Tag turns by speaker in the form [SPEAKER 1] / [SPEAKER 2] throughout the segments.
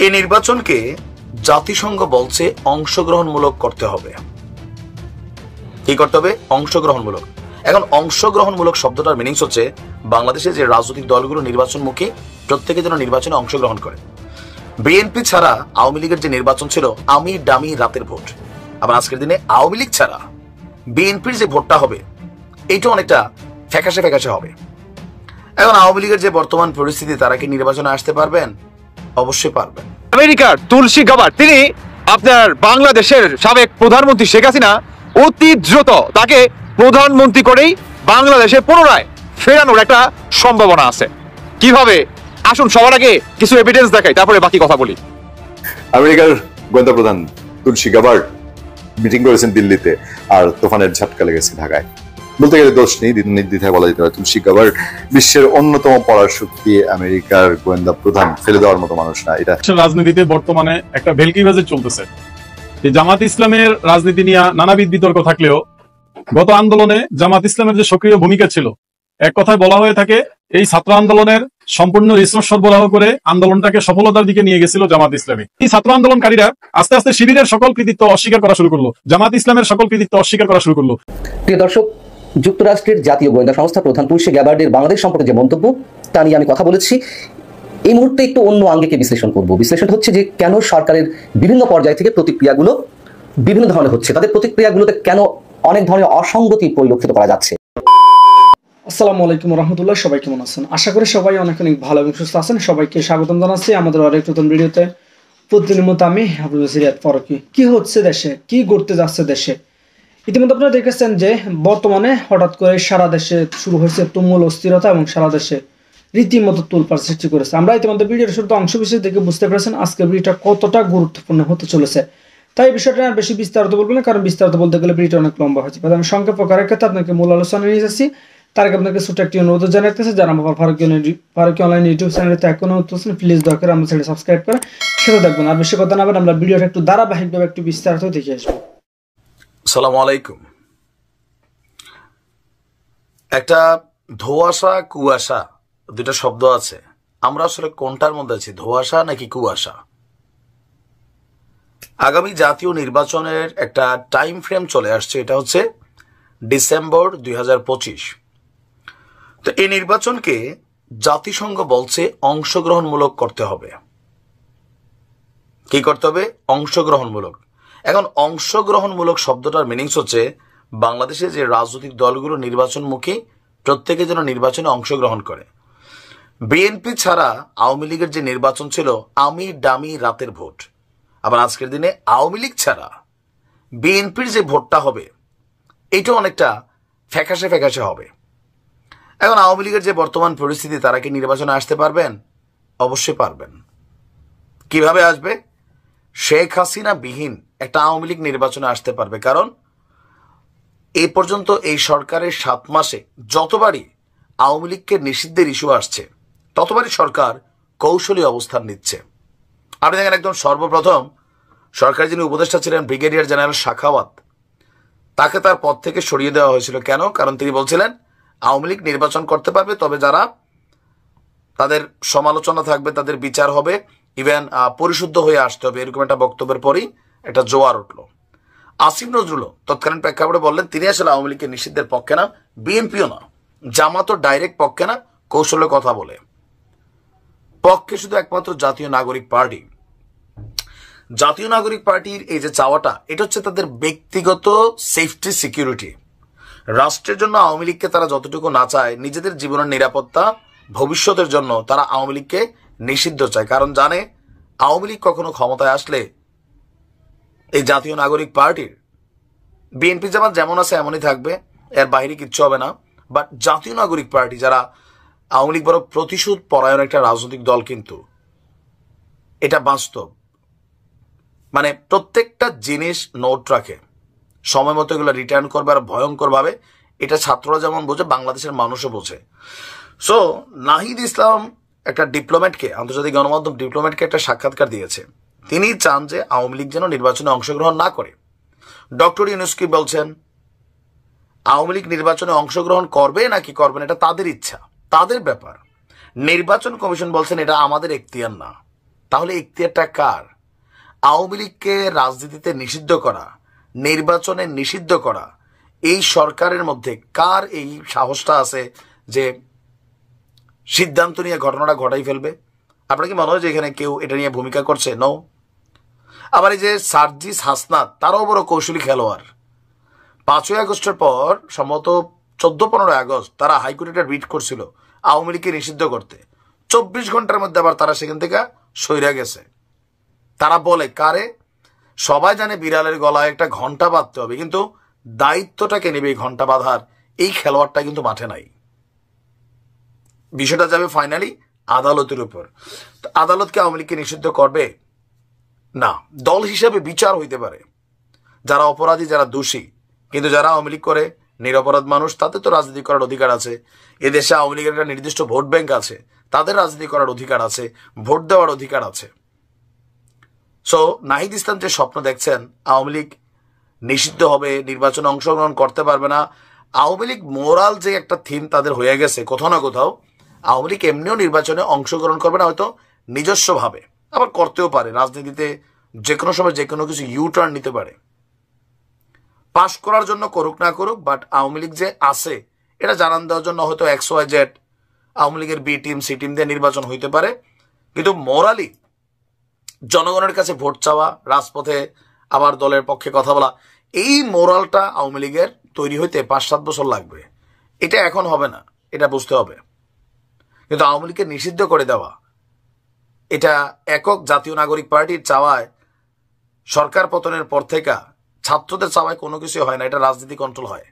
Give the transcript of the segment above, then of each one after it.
[SPEAKER 1] এই নির্বাচনকে জাতিসংঘ বলছে অংশগ্রহণমূলক করতে হবে। কি করতে হবে? অংশগ্রহণমূলক। এখন অংশগ্রহণমূলক শব্দটার মিনিংস হচ্ছে বাংলাদেশে যে রাজনৈতিক দলগুলো নির্বাচনমুখী প্রত্যেকে যেন নির্বাচনে অংশগ্রহণ করে। বিএনপি ছাড়া আওয়ামী লীগের যে নির্বাচন ছিল আমি ডামি রাতের ভোট, আবার আজকের দিনে আওয়ামী লীগ ছাড়া বিএনপির যে ভোটটা হবে এইটা অনেকটা ফ্যাকাশে ফ্যাকাশে হবে। এখন আওয়ামী লীগের যে বর্তমান পরিস্থিতি, তারা কি নির্বাচনে আসতে পারবেন? অবশ্যই পারবেন।
[SPEAKER 2] আমেরিকার তুলসী গাবার্ড, তিনি আপনার বাংলাদেশের সাবেক প্রধানমন্ত্রী শেখ হাসিনা অতি দ্রুত তাকে প্রধানমন্ত্রী করেই বাংলাদেশে পুনরায় ফেরানোর একটা সম্ভাবনা আছে। কিভাবে? আসুন সবার আগে কিছু এভিডেন্স দেখাই, তারপরে বাকি কথা বলি।
[SPEAKER 3] আমেরিকার গোয়েন্দা প্রধান তুলসী গাবার্ড মিটিং করেছেন দিল্লিতে, আর তুফানের ঝাটকা লেগেছে ঢাকায়। বলতে গেলে দোষ নেই, নির্দ্বিধায় বলা যেতে পারে তুলসী গাবার্ড বিশ্বের অন্যতম পরাশক্তি। আমেরিকার গোয়েন্দা প্রধান ফেলে দেওয়ার মতো মানুষ না। এটা
[SPEAKER 4] রাজনীতিতে বর্তমানে একটা ভেলকিবাজি চলতেছে। জামাত ইসলামের রাজনীতি নিয়ে নানাবিধ বিতর্ক থাকলেও গত আন্দোলনে জামাত ইসলামের যে সক্রিয় ভূমিকা ছিল, এক কথায় বলা হয়ে থাকে এই ছাত্র আন্দোলনের সম্পূর্ণ রিসোর্স সরবরাহ করে আন্দোলনটাকে সফলতার দিকে নিয়ে গেছিল জামাত ইসলামী। এই ছাত্র আন্দোলনকারীরা আস্তে আস্তে শিবিরের সকল কৃতিত্ব অস্বীকার করা শুরু করলো, জামাত ইসলামের সকল কৃতিত্ব অস্বীকার করা শুরু করলো।
[SPEAKER 5] প্রিয় দর্শক, যুক্তরাষ্ট্রের জাতীয় গোয়েন্দা সংস্থা প্রধান তুলসী গ্যাবার্ডের বাংলাদেশ সম্পর্কে যে মন্তব্য, তা নিয়ে আমি কথা বলেছি। এই মুহূর্তে একটু অন্য আঙ্গিকে বিশ্লেষণ করব। বিশ্লেষণ হচ্ছে যে কেন সরকারের বিভিন্ন পর্যায় থেকে প্রতিক্রিয়াগুলো বিভিন্ন ধরনের হচ্ছে, তাদের প্রতিক্রিয়াগুলোতে কেন অনেক ধরনের অসঙ্গতি পরিলক্ষিত করা যাচ্ছে।
[SPEAKER 6] আসসালামু আলাইকুম রহমতুল্লাহ, সবাই কেমন আছেন? আশা করি সবাই অনেক অনেক ভালো এবং সুস্থ আছেন। সবাইকে স্বাগতম জানাচ্ছি আমাদের আরেক নতুন ভিডিওতে। প্রতিদিনের মতো আমি হাফিজ সিরাত ফারুকী। কি হচ্ছে দেশে, কি ঘটতে যাচ্ছে দেশে? ইতিমধ্যে আপনারা দেখেছেন যে বর্তমানে হঠাৎ করে সারা দেশে শুরু হয়েছে তুমুল অস্থিরতা এবং সারা দেশে রীতিমতো তোলপাড় সৃষ্টি করেছে। আমরা ইতিমধ্যে ভিডিওর শুরুতে অংশ বিশেষ দেখে বুঝতে পেরেছেন আজকের ভিডিওটা কতটা গুরুত্বপূর্ণ হতে চলেছে। তাই এই বিষয়টা আর বেশি বিস্তারিত বলবো না, কারণ বিস্তারিত বলতে গেলে ভিডিওটা অনেক লম্বা হয়েছে। আমি সংক্ষেপ করার ক্ষেত্রে আপনাকে মূল আলোচনা নিয়ে যাচ্ছি। তার আগে আপনাকে ছোট্ট একটি অনুরোধ জানাতেছে, যারা আমার ফারুকী অনলাইন ইউটিউব চ্যানেলতে এখনো হচ্ছেন, প্লিজ দয়া করে আমার চ্যানেল সাবস্ক্রাইব করে সেটা দেখবেন। আর বেশি কথা না বলে আমরা ভিডিওটা একটু ধারাবাহিকভাবে একটু বিস্তারিত দেখে আসবো।
[SPEAKER 1] আসসালামু আলাইকুম। একটা ধোঁয়াশা কুয়াশা দুইটা শব্দ আছে, আমরা আসলে কোনটার মধ্যে আছি, ধোঁয়াশা নাকি কুয়াশা? আগামী জাতীয় নির্বাচনের একটা টাইম ফ্রেম চলে আসছে, এটা হচ্ছে ডিসেম্বর 2025। তো এই নির্বাচনকে জাতিসংঘ বলছে অংশগ্রহণমূলক করতে হবে। কি করতে হবে? অংশগ্রহণমূলক। এখন অংশগ্রহণমূলক শব্দটার মিনিংস হচ্ছে বাংলাদেশে যে রাজনৈতিক দলগুলো নির্বাচনমুখী প্রত্যেকে যেন নির্বাচনে অংশগ্রহণ করে। বিএনপি ছাড়া আওয়ামী লীগের যে নির্বাচন ছিল আমি ডামি রাতের ভোট, আবার আজকের দিনে আওয়ামী লীগ ছাড়া বিএনপির যে ভোটটা হবে এইটা অনেকটা ফ্যাকাশে ফ্যাকাশে হবে। এখন আওয়ামী লীগের যে বর্তমান পরিস্থিতি, তারা কি নির্বাচনে আসতে পারবেন? অবশ্যই পারবেন। কিভাবে আসবে? শেখ হাসিনা বিহীন একটা আওয়ামী লীগ নির্বাচনে আসতে পারবে, কারণ এ পর্যন্ত এই সরকারের 7 মাসে যতবারই আওয়ামী লীগকে নিষিদ্ধের ইস্যু আসছে ততবারই সরকার কৌশলী অবস্থান নিচ্ছে। আপনি দেখেন একদম সর্বপ্রথম সরকারের যিনি উপদেষ্টা ছিলেন ব্রিগেডিয়ার জেনারেল শাখাওয়াত, তাকে তার পদ থেকে সরিয়ে দেওয়া হয়েছিল। কেন? কারণ তিনি বলছিলেন আওয়ামী লীগ নির্বাচন করতে পারবে, তবে যারা তাদের সমালোচনা থাকবে, তাদের বিচার হবে, ইভেন পরিশুদ্ধ হয়ে আসতে হবে, এরকম একটা বক্তব্যের পরই একটা জোয়ার উঠল। আসিফ নজরুলও তৎকালীন প্রেক্ষাপটে বললেন তিনি আসলে আওয়ামী লীগের নিষিদ্ধের পক্ষে না, বিএনপিও না, জামাতও ডাইরেক্ট পক্ষে না, কৌশলের কথা বলে পক্ষে শুধু একমাত্র জাতীয় নাগরিক পার্টি। জাতীয় নাগরিক পার্টির এই যে চাওয়াটা, এটা হচ্ছে তাদের ব্যক্তিগত সেফটি সিকিউরিটি। রাষ্ট্রের জন্য আওয়ামী লীগকে তারা যতটুকু না চায়, নিজেদের জীবনের নিরাপত্তা ভবিষ্যতের জন্য তারা আওয়ামী লীগকে নিষিদ্ধ চায়। কারণ জানে আওয়ামী লীগ কখনো ক্ষমতায় আসলে এই জাতীয় নাগরিক পার্টির বিএনপি জামাত যেমন আছে এমনই থাকবে, এর বাইরে কিচ্ছু হবে না। বাট জাতীয় নাগরিক পার্টি যারা আওয়ামী লীগ বড় প্রতিশোধ পরায়ণ একটা রাজনৈতিক দল, কিন্তু এটা বাস্তব। মানে প্রত্যেকটা জিনিস নোট রাখে, সময় মতো এগুলো রিটার্ন করবে, আর ভয়ঙ্কর ভাবে। এটা ছাত্ররা যেমন বোঝে, বাংলাদেশের মানুষও বোঝে। সো নাহিদ ইসলাম একটা ডিপ্লোম্যাটকে, আন্তর্জাতিক গণমাধ্যম ডিপ্লোম্যাটকে একটা সাক্ষাৎকার দিয়েছে। তিনি চান যে আওয়ামী লীগ যেন নির্বাচনে অংশগ্রহণ না করে। ডক্টর ইউনূস কি বলছেন? আওয়ামী লীগ নির্বাচনে অংশগ্রহণ করবে নাকি করবে না এটা তাদের ইচ্ছা, তাদের ব্যাপার। নির্বাচন কমিশন বলছেন এটা আমাদের এখতিয়ার না। তাহলে এখতিয়ারটা কার? আওয়ামী লীগকে রাজনীতিতে নিষিদ্ধ করা, নির্বাচনে নিষিদ্ধ করা, এই সরকারের মধ্যে কার এই সাহসটা আছে যে সিদ্ধান্ত নিয়ে ঘটনাটা ঘটাই ফেলবে? আপনার কি মনে হয় যে এখানে কেউ এটা নিয়ে ভূমিকা করছে? নো। আবার এই যে সার্জিস হাসনাত, তারাও বড় কৌশলী খেলোয়াড়। 5ই আগস্টের পর সম্ভবত 14-15 আগস্ট তারা হাইকোর্টে রিট করছিল আওয়ামী লীগকে নিষিদ্ধ করতে। 24 ঘন্টার মধ্যে আবার তারা সেখান থেকে সইরা গেছে। তারা বলে কারে? সবাই জানে বিড়ালের গলায় একটা ঘন্টা বাঁধতে হবে, কিন্তু দায়িত্বটাকে নেবে এই ঘন্টা বাঁধার এই খেলোয়াড়টা কিন্তু মাঠে নাই। বিষয়টা যাবে ফাইনালি আদালতের উপর। আদালত কি আওয়ামী লীগকে নিষিদ্ধ করবে? না। দল হিসাবে বিচার হইতে পারে, যারা অপরাধী, যারা দোষী, কিন্তু যারা আওয়ামী লীগ করে নিরপরাধ মানুষ, তাদের তো রাজনীতি করার অধিকার আছে। এদেশে আওয়ামী লীগের একটা নির্দিষ্ট ভোট ব্যাংক আছে, তাদের রাজনীতি করার অধিকার আছে, ভোট দেওয়ার অধিকার আছে। সো নাহিদ ইসলাম যে স্বপ্ন দেখছেন আওয়ামী লীগ নিষিদ্ধ হবে, নির্বাচনে অংশগ্রহণ করতে পারবে না, আওয়ামী লীগ মোরাল যে একটা থিম তাদের হয়ে গেছে কোথাও না কোথাও, আওয়ামী লীগ এমনিও নির্বাচনে অংশগ্রহণ করবে না, হয়তো নিজস্বভাবে, আবার করতেও পারে। রাজনীতিতে যে কোনো সময় যে কোনো কিছু ইউটার্ন নিতে পারে। পাশ করার জন্য করুক না করুক, বাট আওয়ামী লীগ যে আছে এটা জানান দেওয়ার জন্য হয়তো XYZ আওয়ামী লীগের বি টিম সি টিম দিয়ে নির্বাচন হইতে পারে, কিন্তু মোরালি জনগণের কাছে ভোট চাওয়া, রাজপথে আবার দলের পক্ষে কথা বলা, এই মোরালটা আওয়ামী লীগের তৈরি হইতে 5-7 বছর লাগবে। এটা এখন হবে না, এটা বুঝতে হবে। কিন্তু আওয়ামী লীগকে নিষিদ্ধ করে দেওয়া, এটা একক জাতীয় নাগরিক পার্টির চাওয়ায়, সরকার পতনের পর থেকে ছাত্রদের চাওয়ায় কোনো কিছু হয় না, এটা রাজনীতি কন্ট্রোল হয়।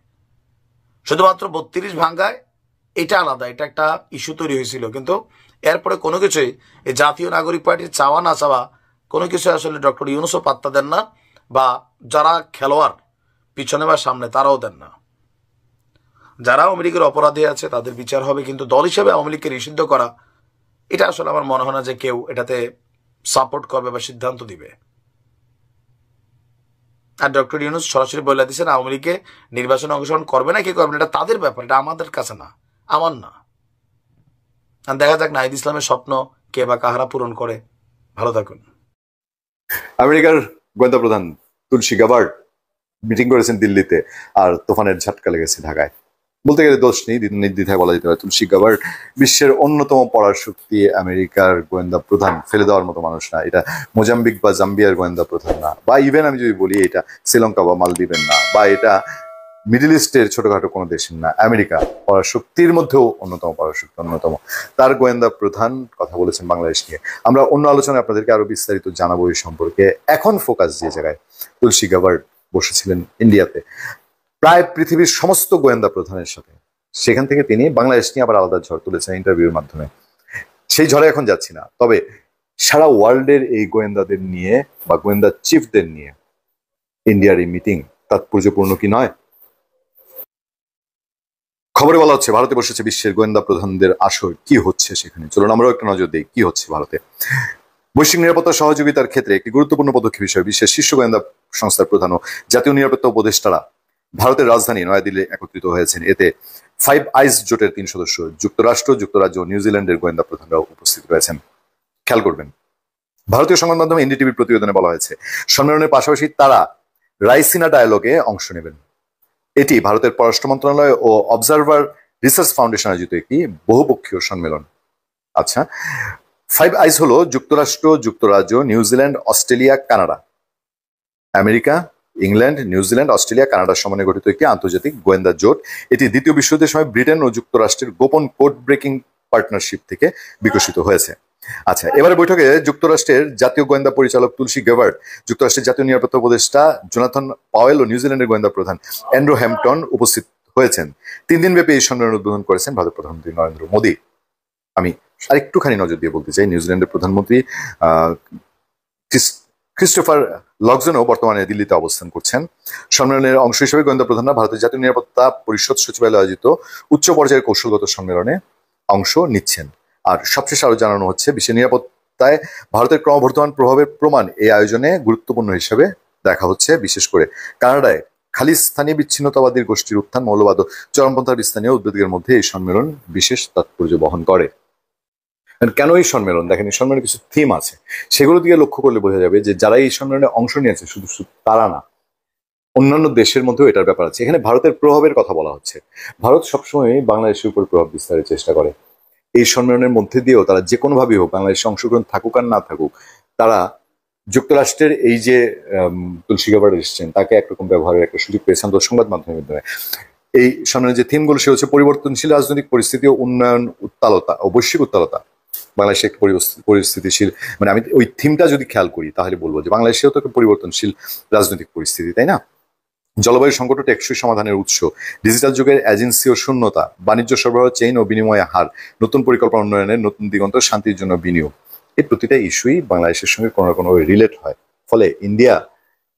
[SPEAKER 1] শুধুমাত্র 32 ভাঙ্গায় এটা আলাদা, এটা একটা ইস্যু তৈরি হয়েছিল, কিন্তু এরপরে কোনো কিছুই এই জাতীয় নাগরিক পার্টির চাওয়া না চাওয়া কোনো কিছু আসলে ডক্টর ইউনূসও পাত্তা দেন না, বা যারা খেলোয়াড় পিছনে বা সামনে তারাও দেন না। যারা আওয়ামী লীগের অপরাধী আছে তাদের বিচার হবে, কিন্তু দল হিসেবে আওয়ামী লীগকে নিষিদ্ধ করা, এটা আসলে আমার মনে হয় না যে কেউ এটাতে সাপোর্ট করবে বা সিদ্ধান্ত দিবে। আর ডক্টর ইউনূস সরাসরি বলে দিচ্ছেন আওয়ামী লীগে নির্বাচনে অংশগ্রহণ করবে না কি করবে না, এটা তাদের ব্যাপার, এটা আমাদের কাছে না, আমার না। আর দেখা যাক নাহিদ ইসলামের স্বপ্ন কে বা কাহারা পূরণ করে। ভালো থাকুন।
[SPEAKER 3] আমেরিকার গোয়েন্দা প্রধান তুলসী গাবার্ড মিটিং করেছেন দিল্লিতে, আর তোফানের ঝাটকা লেগেছে ঢাকায়। বলতে গেলে দোষ নেই, নির্দ্বিধায় বলা যেতে পারে তুলসী গাবার্ড বিশ্বের অন্যতম পড়ার শক্তি। আমেরিকার গোয়েন্দা প্রধান ফেলে দেওয়ার মতো মানুষ না। এটা মোজাম্বিক বা জাম্বিয়ার গোয়েন্দা প্রধান না, বা ইভেন আমি যদি বলি এটা শ্রীলঙ্কা বা মালদ্বীপের না, বা এটা মিডল ইস্টের ছোটখাটো কোনো দেশের না। আমেরিকা পড়ার শক্তির মধ্যেও অন্যতম, পড়ার শক্তি অন্যতম। তার গোয়েন্দা প্রধান কথা বলেছেন বাংলাদেশ নিয়ে। আমরা অন্য আলোচনায় আপনাদেরকে আরো বিস্তারিত জানাবো এই সম্পর্কে। এখন ফোকাস যে জায়গায়, তুলসী গাবার্ড বসেছিলেন ইন্ডিয়াতে প্রায় পৃথিবীর সমস্ত গোয়েন্দা প্রধানের সাথে, সেখান থেকে তিনি বাংলাদেশ নিয়ে আবার আলাদা ঝড় তুলেছেন ইন্টারভিউর মাধ্যমে। সেই ঝড়ে এখন যাচ্ছি না, তবে সারা ওয়ার্ল্ডের এই গোয়েন্দাদের নিয়ে বা গোয়েন্দা চিফদের নিয়ে ইন্ডিয়ার এই মিটিং তাৎপর্যপূর্ণ কি নয়? খবরে বলা হচ্ছে ভারতে বসেছে বিশ্বের গোয়েন্দা প্রধানদের আসর। কি হচ্ছে সেখানে, চলুন আমরাও একটা নজর দিই কি হচ্ছে ভারতে। বৈশ্বিক নিরাপত্তা সহযোগিতার ক্ষেত্রে একটি গুরুত্বপূর্ণ পদক্ষেপ হিসেবে বিশ্বের শীর্ষ গোয়েন্দা সংস্থার প্রধান ও জাতীয় নিরাপত্তা উপদেষ্টারা ভারতের রাজধানী নয়াদিল্লি একত্রিত হয়েছেন। এতে 5 আইস জোটের 3 সদস্য যুক্তরাষ্ট্র, যুক্তরাজ্য ও নিউজিল্যান্ডের গোয়েন্দা প্রধানরাও উপস্থিত রয়েছেন। খেয়াল করবেন, ভারতীয় সংবাদ মাধ্যম এনডিটিভির প্রতিবেদনে বলা হয়েছে সম্মেলনের পাশাপাশি তারা রাইসিনা ডায়ালগে অংশ নেবেন। এটি ভারতের পররাষ্ট্র মন্ত্রণালয় ও অবজারভার রিসার্চ ফাউন্ডেশন আয়োজিত একটি বহুপক্ষীয় সম্মেলন। আচ্ছা, 5 আইস হলো যুক্তরাষ্ট্র, যুক্তরাজ্য, New Zealand, Australia, Canada. America, England, New Zealand, Australia, কানাডার সমন্বয়ে গঠিত একটি আন্তর্জাতিক গোয়েন্দা জোট। এটি দ্বিতীয় বিশ্বযুদ্ধের সময় ব্রিটেন ও যুক্তরাষ্ট্রের গোপন কোড ব্রেকিং পার্টনারশিপ থেকে বিকশিত হয়েছে। আচ্ছা, এবারে বৈঠকে যুক্তরাষ্ট্রের জাতীয় গোয়েন্দা পরিচালক তুলসী গাবার্ড, যুক্তরাষ্ট্রের জাতীয় নিরাপত্তা উপদেষ্টা জোনাথন পাওয়েল ও নিউজিল্যান্ডের গোয়েন্দা প্রধান অ্যান্ড্রু হ্যাম্পটন উপস্থিত হয়েছেন। 3 দিন ব্যাপী এই সম্মেলন উদ্বোধন করেছেন ভারতের প্রধানমন্ত্রী নরেন্দ্র মোদী। আমি আরেকটুখানি নজর দিয়ে বলতে চাই, নিউজিল্যান্ডের প্রধানমন্ত্রী ক্রিস্টোফার লকজনও বর্তমানে দিল্লিতে অবস্থান করছেন। সম্মেলনের অংশ হিসেবে গোয়েন্দা প্রধানরা ভারতের জাতীয় নিরাপত্তা পরিষদ সচিবালয়ে আয়োজিত উচ্চ পর্যায়ের কৌশলগত সম্মেলনে অংশ নিচ্ছেন। আর সবশেষে আরো জানানো হচ্ছে বিশ্বের নিরাপত্তায় ভারতের ক্রমবর্ধমান প্রভাবের প্রমাণ এই আয়োজনে গুরুত্বপূর্ণ হিসেবে দেখা হচ্ছে। বিশেষ করে কানাডায় খালিস্তানি বিচ্ছিন্নতাবাদী গোষ্ঠীর উত্থান, মৌলবাদ ও চরমপন্থার স্থানীয় উদ্বেগের মধ্যে এই সম্মেলন বিশেষ তাৎপর্য বহন করে। কেন এই সম্মেলন? দেখেন, এই সম্মেলনে কিছু থিম আছে, সেগুলো দিকে লক্ষ্য করলে বোঝা যাবে যে যারা এই সম্মেলনে অংশ নিয়েছে শুধু শুধু তারা না, অন্যান্য দেশের মধ্যেও এটার ব্যাপার আছে। এখানে ভারতের প্রভাবের কথা বলা হচ্ছে। ভারত সবসময় বাংলাদেশের উপর প্রভাব বিস্তারের চেষ্টা করে। এই সম্মেলনের মধ্যে দিয়েও তারা যে কোনোভাবেই হোক, বাংলাদেশে অংশগ্রহণ থাকুক আর না থাকুক, তারা যুক্তরাষ্ট্রের এই যে তুলসী গাবার্ড এসেছেন তাকে একরকম ব্যবহারের একটা সুযোগ পেয়েছেন সংবাদ মাধ্যমের মাধ্যমে। এই সম্মেলনের যে থিমগুলো সে হচ্ছে পরিবর্তনশীল রাজনৈতিক পরিস্থিতি ও উন্নয়ন, উত্তালতা ও বৈশ্বিক উত্তালতা। বাংলাদেশে একটা পরিস্থিতিশীল, মানে আমি ওই থিমটা যদি খেয়াল করি তাহলে বলবো যে বাংলাদেশেও তো একটা পরিবর্তনশীল রাজনৈতিক পরিস্থিতি, তাই না? জলবায়ু সংকট ও টেকসই সমাধানের উৎস, ডিজিটাল যুগের এজেন্সি ও শূন্যতা, বাণিজ্য সরবরাহ চেইন ও বিনিময় হার, নতুন পরিকল্পনা উন্নয়নের নতুন দিগন্ত, শান্তির জন্য বিনিয়োগ। এই প্রতিটা ইস্যুই বাংলাদেশের সঙ্গে কোনো না কোনো রিলেট হয়। ফলে ইন্ডিয়া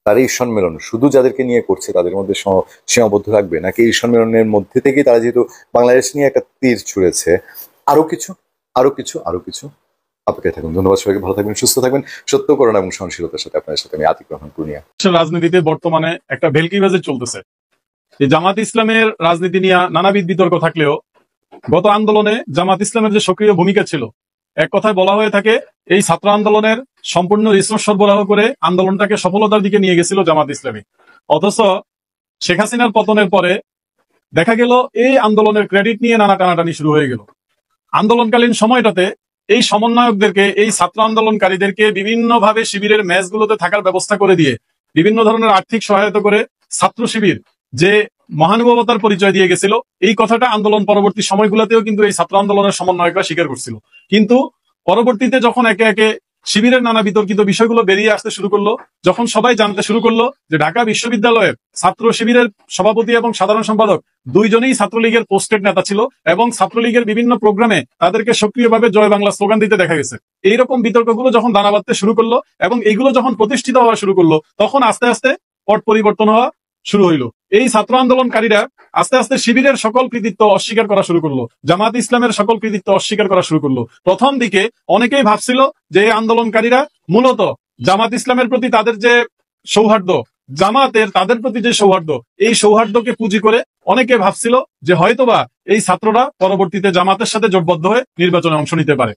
[SPEAKER 3] তার এই সম্মেলন শুধু যাদেরকে নিয়ে করছে তাদের মধ্যে সীমাবদ্ধ রাখবে, নাকি এই সম্মেলনের মধ্যে থেকেই তারা যেহেতু বাংলাদেশ নিয়ে একটা তীর ছুঁড়েছে, আরো কিছু অপেক্ষায় থাকুন। ধন্যবাদ সবাইকে, ভালো থাকবেন, সুস্থ থাকবেন। সত্য, করোনা এবং সহনশীলতার সাথে আপনাদের সাথে আমি আতিক রহমান পূর্ণিয়া।
[SPEAKER 4] রাজনীতিতে বর্তমানে একটা ভেলকিবাজি চলতেছে। জামাত ইসলামের রাজনীতি নিয়ে নানাবিধ বিতর্ক থাকলেও গত আন্দোলনে জামাত ইসলামের যে সক্রিয় ভূমিকা ছিল, এক কথায় বলা হয়ে থাকে এই ছাত্র আন্দোলনের সম্পূর্ণ রিসোর্স সরবরাহ করে আন্দোলনটাকে সফলতার দিকে নিয়ে গেছিল জামাত ইসলামী। অথচ শেখ হাসিনার পতনের পরে দেখা গেল এই আন্দোলনের ক্রেডিট নিয়ে নানা টানাটানি শুরু হয়ে গেল। আন্দোলনকালীন সময়টাতে এই সমন্বয়কদেরকে, এই ছাত্র আন্দোলনকারীদেরকে বিভিন্নভাবে শিবিরের ম্যাচগুলোতে থাকার ব্যবস্থা করে দিয়ে বিভিন্ন ধরনের আর্থিক সহায়তা করে ছাত্র শিবির যে মহানুভবতার পরিচয় দিয়ে গেছিল, এই কথাটা আন্দোলন পরবর্তী সময়গুলোতেও কিন্তু এই ছাত্র আন্দোলনের সমন্বয়করা স্বীকার করছিল। কিন্তু পরবর্তীতে যখন একে একে শিবিরের নানা বিতর্কিত বিষয়গুলো বেরিয়ে আসতে শুরু করলো, যখন সবাই জানতে শুরু করলো যে ঢাকা বিশ্ববিদ্যালয়ের ছাত্র শিবিরের সভাপতি এবং সাধারণ সম্পাদক দুইজনেই ছাত্রলীগের পোস্টেড নেতা ছিল এবং ছাত্রলীগের বিভিন্ন প্রোগ্রামে তাদেরকে সক্রিয়ভাবে জয় বাংলা স্লোগান দিতে দেখা গেছে, এইরকম বিতর্কগুলো যখন দানা বাঁধতে শুরু করলো এবং এগুলো যখন প্রতিষ্ঠিত হওয়া শুরু করলো, তখন আস্তে আস্তে পট পরিবর্তন হওয়া শুরু হইলো। এই ছাত্র আন্দোলনকারীরা আস্তে আস্তে শিবিরের সকল কৃতিত্ব অস্বীকার করা শুরু করলো, জামাত ইসলামের সকল কৃতিত্ব অস্বীকার করা শুরু করলো। প্রথম দিকে অনেকেই ভাবছিল যে এই আন্দোলনকারীরা মূলত জামাত ইসলামের প্রতি তাদের যে সৌহার্দ্য, জামাতের তাদের প্রতি যে সৌহার্দ্য, এই সৌহার্দ্যকে পুঁজি করে অনেকে ভাবছিল যে হয়তোবা এই ছাত্ররা পরবর্তীতে জামাতের সাথে জোটবদ্ধ হয়ে নির্বাচনে অংশ নিতে পারে।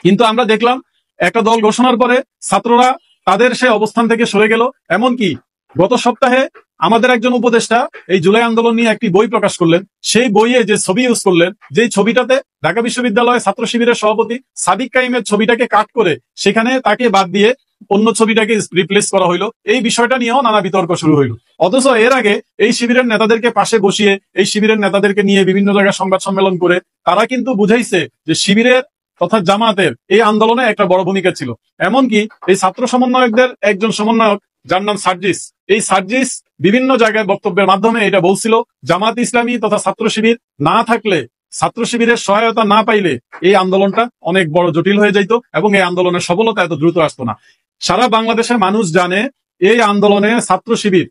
[SPEAKER 4] কিন্তু আমরা দেখলাম একটা দল ঘোষণার পরে ছাত্ররা তাদের সে অবস্থান থেকে সরে গেল। এমনকি গত সপ্তাহে আমাদের একজন উপদেষ্টা এই জুলাই আন্দোলন নিয়ে একটি বই প্রকাশ করলেন। সেই বইয়ে যে ছবি ইউজ করলেন, যেই ছবিটাতে ঢাকা বিশ্ববিদ্যালয় ছাত্র শিবিরের সভাপতি সাদিক কাইমের ছবিটাকে কাট করে সেখানে তাকে বাদ দিয়ে অন্য ছবিটাকে রিপ্লেস করা হইলো, এই বিষয়টা নিয়েও নানা বিতর্ক শুরু হইলো। অথচ এর আগে এই শিবিরের নেতাদেরকে পাশে বসিয়ে, এই শিবিরের নেতাদেরকে নিয়ে বিভিন্ন জায়গায় সংবাদ সম্মেলন করে তারা কিন্তু বুঝাইছে যে শিবিরের তথা জামাতের এই আন্দোলনে একটা বড় ভূমিকা ছিল। এমনকি এই ছাত্র সমন্বয়কদের একজন সমন্বয়ক যার নাম সার্জিস, এই সার্জিস বিভিন্ন জায়গায় বক্তব্যের মাধ্যমে এটা বলছিল জামাত ইসলামী তথা ছাত্র শিবির না থাকলে, ছাত্র শিবিরের সহায়তা না পাইলে এই আন্দোলনটা অনেক বড় জটিল হয়ে যাইত এবং এই আন্দোলনের সফলতা এত দ্রুত আসতো না। সারা বাংলাদেশের মানুষ জানে এই আন্দোলনে ছাত্র শিবির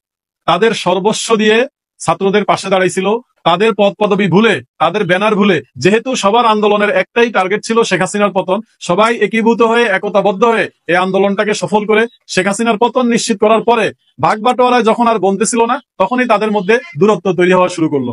[SPEAKER 4] তাদের সর্বস্ব দিয়ে ছাত্রদের পাশে দাঁড়াইছিল, তাদের পদ পদবি ভুলে, তাদের ব্যানার ভুলে। যেহেতু সবার আন্দোলনের একটাই টার্গেট ছিল শেখ হাসিনার পতন, সবাই একীভূত হয়ে একতাবদ্ধ হয়ে এই আন্দোলনটাকে সফল করে শেখ হাসিনার পতন নিশ্চিত করার পরে ভাগ বাটোয়ারায় যখন আর বলতেছিল না, তখনই তাদের মধ্যে দূরত্ব তৈরি হওয়া শুরু করলো।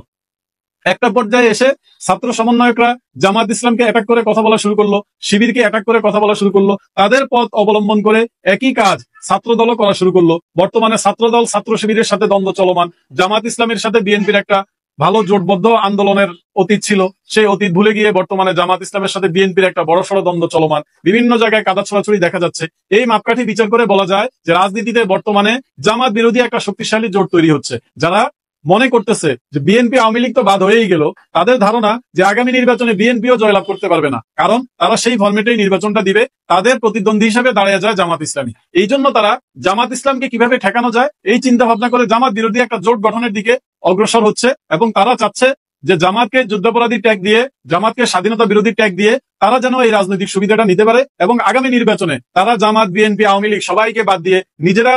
[SPEAKER 4] একটা পর্যায়ে এসে ছাত্র সমন্বয়করা জামাত ইসলামকে অ্যাটাক করে কথা বলা শুরু করলো, শিবিরকে অ্যাটাক করে কথা বলা শুরু করলো, তাদের পথ অবলম্বন করে একই কাজ ছাত্র দলও করা শুরু করলো। বর্তমানে ছাত্র দল ছাত্র শিবিরের সাথে দ্বন্দ্ব চলমান, জামাত ইসলামের সাথে বিএনপির একটা ভালো জোটবদ্ধ আন্দোলনের অতীত ছিল, সেই অতীত ভুলে গিয়ে বর্তমানে জামাত ইসলামের সাথে বিএনপির একটা বড়সড় দ্বন্দ্ব চলমান, বিভিন্ন জায়গায় কাদা ছড়াছড়ি দেখা যাচ্ছে। এই মাপকাঠি বিচার করে বলা যায় যে রাজনীতিতে বর্তমানে জামাত বিরোধী একটা শক্তিশালী জোট তৈরি হচ্ছে। যারা মনে করতেছে যে বিএনপি আওয়ামী লীগ তো বাদ হয়েই গেল, তাদের ধারণা যে আগামী নির্বাচনে বিএনপিও জয়লাভ করতে পারবে না, কারণ তারা সেই ফরম্যাটেই নির্বাচনটা দিবে, তাদের প্রতিদ্বন্দ্বী হিসেবে দাঁড়িয়ে যায় জামাত ইসলামী। এই জন্য তারা জামাত ইসলামকে কিভাবে ঠেকানো যায় এই চিন্তা ভাবনা করে জামাত বিরোধী একটা জোট গঠনের দিকে অগ্রসর হচ্ছে এবং তারা চাচ্ছে যে জামাতকে যুদ্ধাপরাধী ট্যাগ দিয়ে, জামাতকে স্বাধীনতা বিরোধী ট্যাগ দিয়ে তারা যেন এই রাজনৈতিক সুবিধাটা নিতে পারে এবং আগামী নির্বাচনে তারা জামাত, বিএনপি, আওয়ামী লীগ সবাইকে বাদ দিয়ে নিজেরা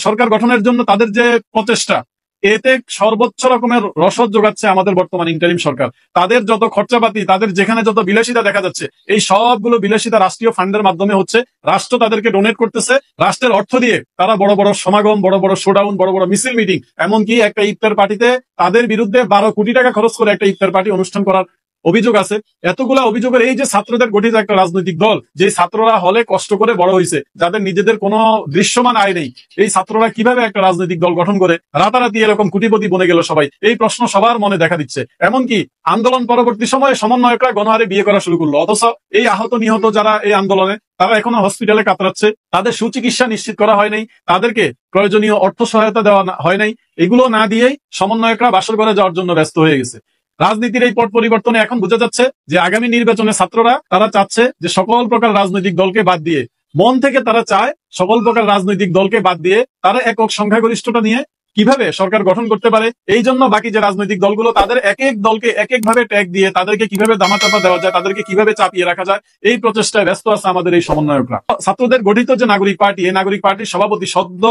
[SPEAKER 4] সরকার গঠনের জন্য তাদের যে প্রচেষ্টা, এতে সর্বোচ্চ রকমের রসদ যোগাচ্ছে আমাদের বর্তমান ইন্টারিম সরকার। তাদের যত খরচাপাতি, তাদের যেখানে যত বিলাসিতা দেখা যাচ্ছে, এই সবগুলো বিলাসিতা রাষ্ট্রীয় ফান্ডের মাধ্যমে হচ্ছে। রাষ্ট্র তাদেরকে ডোনেট করতেছে, রাষ্ট্রের অর্থ দিয়ে তারা বড় বড় সমাগম, বড় বড় শোডাউন, বড় বড় মিছিল মিটিং, এমনকি একটা ইফতার পার্টিতে তাদের বিরুদ্ধে 12 কোটি টাকা খরচ করে একটা ইফতার পার্টি অনুষ্ঠান করার অভিযোগ আছে, এতগুলা অভিযোগের এই যে ছাত্রদের গঠিত একটা রাজনৈতিক দল, যে ছাত্ররা হলে কষ্ট করে বড় হয়েছে, যাদের নিজেদের কোনো দৃশ্যমান আয় নেই, এই ছাত্ররা কিভাবে একটা রাজনৈতিক দল গঠন করে রাতারাতি এরকম কোটিপতি বনে গেল সবাই, এই প্রশ্ন সবার মনে দেখা দিচ্ছে। এমনকি আন্দোলন পরবর্তী সময়ে সমন্বয়করা গণহারে বিয়ে করা শুরু করলো, অথচ এই আহত নিহত যারা এই আন্দোলনে, তারা এখনো হসপিটালে কাতরাচ্ছে, তাদের সুচিকিৎসা নিশ্চিত করা হয় নাই, তাদেরকে প্রয়োজনীয় অর্থ সহায়তা দেওয়া হয় নাই। এগুলো না দিয়েই সমন্বয়করা বাসর ঘরে যাওয়ার জন্য ব্যস্ত হয়ে গেছে। রাজনীতির এই পট পরিবর্তনে এখন বোঝা যাচ্ছে যে আগামী নির্বাচনে ছাত্ররা তারা চাচ্ছে যে সকল প্রকার রাজনৈতিক দলকে বাদ দিয়ে, মন থেকে তারা চায় সকল প্রকার রাজনৈতিক দলকে বাদ দিয়ে তারা একক সংখ্যাগরিষ্ঠতা নিয়ে কিভাবে সরকার গঠন করতে পারে, এই জন্য বাকি যে রাজনৈতিক দলগুলো তাদের এক এক দলকে এক এক ভাবে ট্যাগ দিয়ে তাদেরকে কিভাবে দামাচাপা দেওয়া যায়, তাদেরকে কিভাবে চাপিয়ে রাখা যায়, এই প্রচেষ্টায় ব্যস্ত আছে আমাদের এই সমন্বয়করা। ছাত্রদের গঠিত যে নাগরিক পার্টি, এই নাগরিক পার্টির সভাপতি সদ্য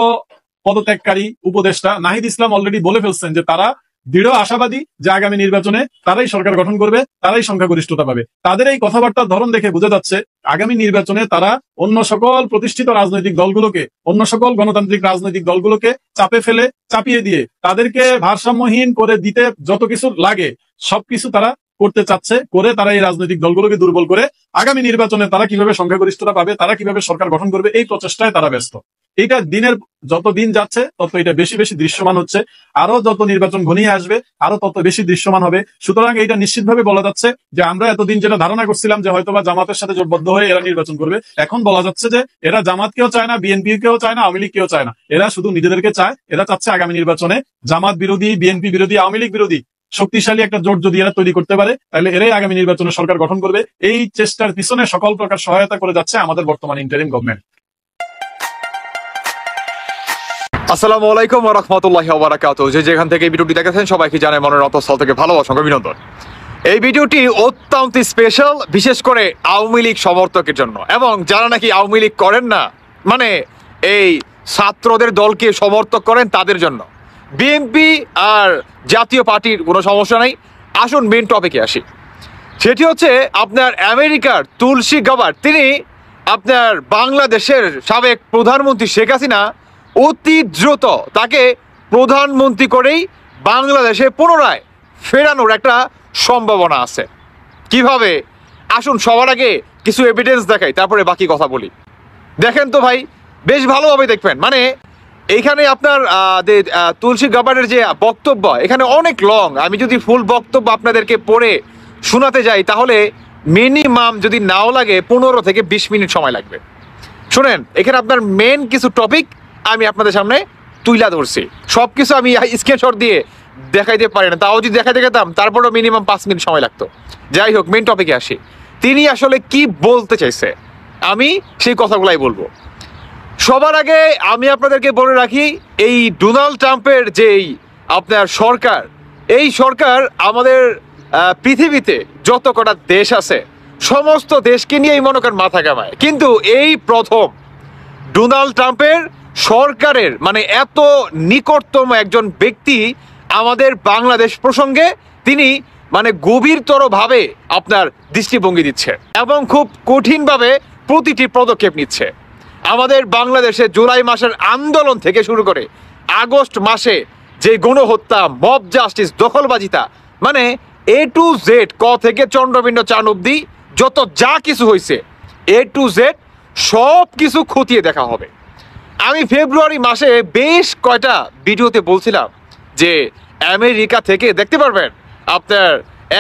[SPEAKER 4] পদত্যাগকারী উপদেষ্টা নাহিদ ইসলাম অলরেডি বলে ফেলছেন যে তারা দৃঢ় আশাবাদী যে আগামী নির্বাচনে তারাই সরকার গঠন করবে, তারাই সংখ্যাগরিষ্ঠতা পাবে। তাদের এই কথাবার্তার ধরন দেখে বোঝা যাচ্ছে আগামী নির্বাচনে তারা অন্য সকল প্রতিষ্ঠিত রাজনৈতিক দলগুলোকে, অন্য সকল গণতান্ত্রিক রাজনৈতিক দলগুলোকে চাপে ফেলে, চাপিয়ে দিয়ে তাদেরকে ভারসাম্যহীন করে দিতে যত কিছু লাগে সবকিছু তারা করতে চাচ্ছে, করে তারা এই রাজনৈতিক দলগুলোকে দুর্বল করে আগামী নির্বাচনে তারা কিভাবে সংখ্যাগরিষ্ঠতা পাবে, তারা কিভাবে সরকার গঠন করবে, এই প্রচেষ্টায় তারা ব্যস্ত। এইটা দিনের যত দিন যাচ্ছে তত এটা বেশি বেশি দৃশ্যমান হচ্ছে, আরো যত নির্বাচন ঘনিয়ে আসবে আরো তত বেশি দৃশ্যমান হবে। সুতরাং এটা নিশ্চিতভাবে বলা যাচ্ছে যে আমরা এতদিন যেটা ধারণা করছিলাম যে হয়তোবা জামাতের সাথে জোটবদ্ধ হয়ে এরা নির্বাচন করবে, এখন বলা যাচ্ছে যে এরা জামাতকেও চায় না, বিএনপি কেও চায় না, আওয়ামী লীগ কেও চায় না, এরা শুধু নিজেদেরকে চায়। এরা চাচ্ছে আগামী নির্বাচনে জামাত বিরোধী, বিএনপি বিরোধী, আওয়ামী লীগ বিরোধী শক্তিশালী একটা জোট যদি এরা তৈরি করতে পারে তাহলে এরাই আগামী নির্বাচনে সরকার গঠন করবে। এই চেষ্টার পিছনে সকল প্রকার সহায়তা করে যাচ্ছে আমাদের বর্তমান ইন্টারিম গভর্নমেন্ট।
[SPEAKER 2] আসসালামু আলাইকুম ওয়া রাহমাতুল্লাহি ওয়া বারাকাতুহু। যে যেখান থেকে এই ভিডিওটি দেখেছেন সবাইকে জানাই মনের অন্তঃস্থল থেকে ভালোবাসা ও অভিনন্দন। এই ভিডিওটি অত্যন্ত স্পেশাল, বিশেষ করে আওয়ামী লীগ সমর্থকের জন্য, এবং যারা নাকি আওয়ামী লীগ করেন না, মানে এই ছাত্রদের দলকে সমর্থক করেন তাদের জন্য। বিএনপি আর জাতীয় পার্টির কোনো সমস্যা নাই। আসুন মেন টপিকে আসি। সেটি হচ্ছে আপনার আমেরিকার তুলসী গাবার্ড, তিনি আপনার বাংলাদেশের সাবেক প্রধানমন্ত্রী শেখ হাসিনা অতি দ্রুত তাকে প্রধানমন্ত্রী করেই বাংলাদেশে পুনরায় ফেরানোর একটা সম্ভাবনা আছে। কিভাবে? আসুন সবার আগে কিছু এভিডেন্স দেখাই, তারপরে বাকি কথা বলি। দেখেন তো ভাই, বেশ ভালোভাবে দেখবেন। মানে এইখানে আপনার তুলসী গাবার্ডের যে বক্তব্য, এখানে অনেক লং। আমি যদি ফুল বক্তব্য আপনাদেরকে পড়ে শোনাতে যাই তাহলে মিনিমাম যদি নাও লাগে 15 থেকে 20 মিনিট সময় লাগবে। শুনেন, এখানে আপনার মেন কিছু টপিক আমি আপনাদের সামনে তুইলা ধরছি। সবকিছু আমি স্ক্রিনশট দিয়ে দেখাইতে পারি না, তাও যদি দেখাইতে গেতাম তারপরেও মিনিমাম 5 মিনিট সময় লাগতো। যাই হোক, মেন টপিকে আসি। তিনি আসলে কি বলতে চাইছে আমি সেই কথাগুলাই বলবো। সবার আগে আমি আপনাদেরকে বলে রাখি, এই ডোনাল্ড ট্রাম্পের যেই আপনার সরকার, এই সরকার আমাদের পৃথিবীতে যত কটা দেশ আছে সমস্ত দেশকে নিয়েই মনে করেন মাথা কামায়, কিন্তু এই প্রথম ডোনাল্ড ট্রাম্পের সরকারের মানে এত নিকটতম একজন ব্যক্তি আমাদের বাংলাদেশ প্রসঙ্গে তিনি মানে গভীরতর ভাবে আপনার দৃষ্টিভঙ্গি দিচ্ছে এবং খুব কঠিনভাবে প্রতিটি পদক্ষেপ নিচ্ছে। আমাদের বাংলাদেশে জুলাই মাসের আন্দোলন থেকে শুরু করে আগস্ট মাসে যে গণহত্যা, মব জাস্টিস, দখলবাজিতা, মানে এ টু জেড, ক থেকে চন্দ্রবিন্দু চান অব্দি যত যা কিছু হয়েছে এ টু জেড সব কিছু খতিয়ে দেখা হবে। আমি ফেব্রুয়ারি মাসে বেশ কয়টা ভিডিওতে বলছিলাম যে আমেরিকা থেকে দেখতে পারবেন আপনার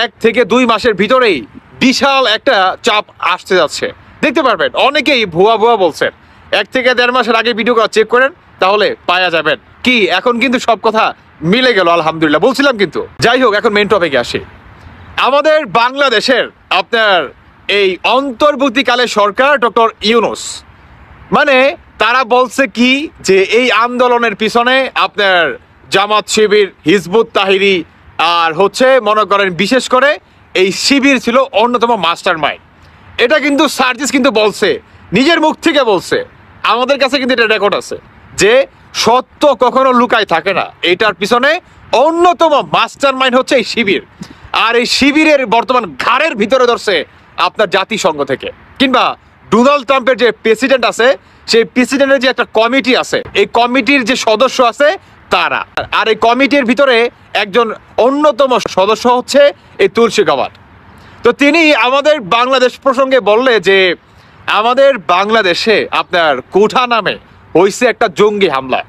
[SPEAKER 2] 1 থেকে 2 মাসের ভিতরেই বিশাল একটা চাপ আসতে যাচ্ছে, দেখতে পারবেন। অনেকেই ভুয়া ভুয়া বলছেন, 1 থেকে 1.5 মাসের আগে ভিডিও চেক করেন তাহলে পাওয়া যাবেন। কি এখন কিন্তু সব কথা মিলে গেল আলহামদুলিল্লাহ, বলছিলাম কিন্তু। যাই হোক, এখন মেন টপিকে আসি। আমাদের বাংলাদেশের আপনার এই অন্তর্বর্তীকালে সরকার ডক্টর ইউনূস, মানে তারা বলছে কি যে এই আন্দোলনের পিছনে আপনার জামাত শিবির, হিজবুত তাহরির আর হচ্ছে মনে করেন বিশেষ করে এই শিবির ছিল অন্যতম মাস্টার মাইন্ড। এটা কিন্তু সার্জিস কিন্তু বলছে, নিজের মুখ থেকে বলছে। আমাদের কাছে কিন্তু এটা রেকর্ড আছে যে সত্য কখনো লুকায় থাকে না, এটার পিছনে অন্যতম মাস্টার মাইন্ড হচ্ছে এই শিবির। আর এই শিবিরের বর্তমান ঘাড়ের ভিতরে ধরছে আপনার জাতিসংঘ থেকে, কিংবা ডোনাল্ড ট্রাম্পের যে প্রেসিডেন্ট আছে সেই প্রেসিডেন্টের যে একটা কমিটি আছে, এই কমিটির যে সদস্য আছে তারা। আর এই কমিটির ভিতরে একজন অন্যতম সদস্য হচ্ছে এই তুলসী গাবার্ড। তো তিনি আমাদের বাংলাদেশ প্রসঙ্গে বললে যে আমাদের বাংলাদেশে আপনার কোঠা নামে হয়েছে একটা জঙ্গি হামলা,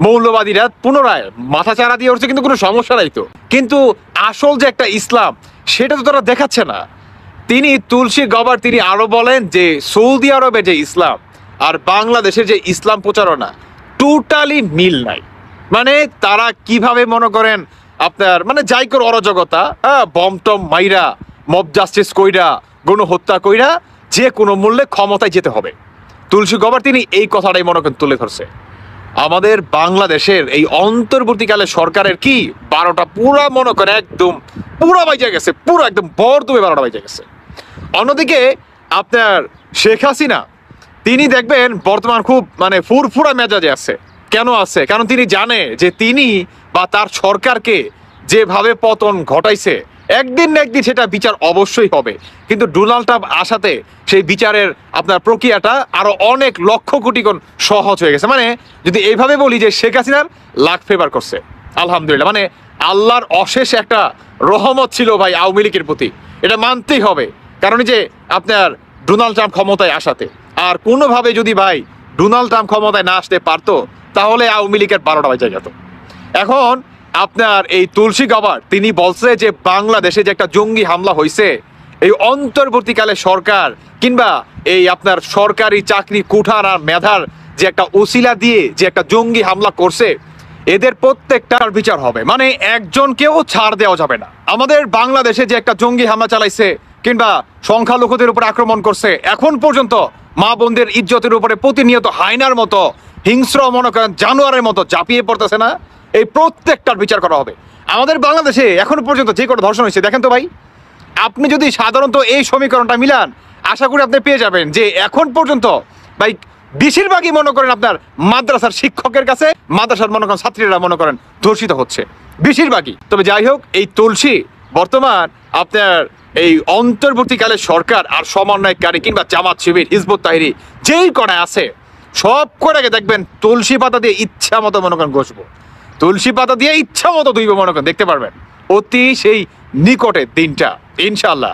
[SPEAKER 2] মৌলবাদীরা পুনরায় মাথাচাড়া দিয়ে উঠছে, কিন্তু কোনো সমস্যা নাই তো, কিন্তু আসল যে একটা ইসলাম সেটা তো তারা দেখাচ্ছে না। তিনি তুলসী গবার তিনি আরো বলেন যে সৌদি আরবে যে ইসলাম আর বাংলাদেশের যে ইসলাম প্রচারণা টোটালি মিল নাই। মানে তারা কিভাবে মনে করেন আপনার মানে যাই করে অরাজকতা, বম টম মাইরা, মব জাস্টিস কইরা, গণহত্যা কইরা যে কোনো মূল্যে ক্ষমতায় যেতে হবে। তুলসী গবার তিনি এই কথাটাই মনে করেন তুলে ধরছে। আমাদের বাংলাদেশের এই অন্তর্বর্তীকালে সরকারের কি 12টা পুরা মনে করেন একদম পুরা বাইজে গেছে, পুরো একদম বরদমে 12টা বাইজে গেছে। অন্যদিকে আপনার শেখ হাসিনা তিনি দেখবেন বর্তমান খুব মানে ফুরফুরা মেজাজে আছে। কেন আছে? কারণ তিনি জানে যে তিনি বা তার সরকারকে যেভাবে পতন ঘটাইছে একদিন না একদিন সেটা বিচার অবশ্যই হবে। কিন্তু ডোনাল্ড ট্রাম্প আসাতে সেই বিচারের আপনার প্রক্রিয়াটা আরো অনেক লক্ষ কোটি গুণ সহজ হয়ে গেছে। মানে যদি এইভাবে বলি যে শেখ হাসিনার লাখ ফেভার করছে আলহামদুলিল্লাহ, মানে আল্লাহর অশেষ একটা রহমত ছিল ভাই আওয়ামী লীগের প্রতি, এটা মানতেই হবে। কারণ যে আপনার ডোনাল্ড ট্রাম্প ক্ষমতায় আসাতে, আর কোনোভাবে যদি ভাই ডোনাল্ড ট্রাম্প ক্ষমতায় না আসতে পারতো তাহলে আওয়ামী লীগের 12টা বাজে যেত। এখন আপনার এই তুলসী গাবার তিনি বলছে যে বাংলাদেশে যে একটা জঙ্গি হামলা হয়েছে, এই অন্তর্বর্তীকালে সরকার কিংবা এই আপনার সরকারি চাকরি কুঠার আর মেধার যে একটা ওসিলা দিয়ে যে একটা জঙ্গি হামলা করছে, এদের প্রত্যেকটার বিচার হবে। মানে একজনকেও ছাড় দেওয়া যাবে না। আমাদের বাংলাদেশে যে একটা জঙ্গি হামলা চালাইছে কিংবা সংখ্যালঘুদের উপর আক্রমণ করছে, এখন পর্যন্ত মা বোনদের ইজ্জতের উপরে প্রতিনিয়ত হায়নার মতো হিংস্র মনে করেন জানোয়ারের মতো ঝাঁপিয়ে পড়তেছে না, এই প্রত্যেকটার বিচার করা হবে। আমাদের বাংলাদেশে এখন পর্যন্ত যে কোনো ধর্ষণ হয়েছে দেখেন তো ভাই, আপনি যদি সাধারণত এই সমীকরণটা মিলান আশা করি আপনি পেয়ে যাবেন যে এখন পর্যন্ত ভাই বেশিরভাগই মনে করেন আপনার মাদ্রাসার শিক্ষকের কাছে, মাদ্রাসার মনে করেন ছাত্রীরা মনে করেন ধর্ষিত হচ্ছে বেশিরভাগই। তবে যাই হোক, এই তুলসী বর্তমান আপনার এই অন্তর্বর্তীকালে সরকার আর সমন্বয়কারী কিংবা জামাত শিবির হিজবুত তাহরির যেই কড়ায় আছে সব কড়াকে দেখবেন তুলসী পাতা দিয়ে ইচ্ছা মতো মনে করেন ঘষবো, তুলসী পাতা দিয়ে ইচ্ছা মতো ধুইব মনে করেন, দেখতে পারবেন অতি সেই নিকটের দিনটা ইনশাল্লাহ।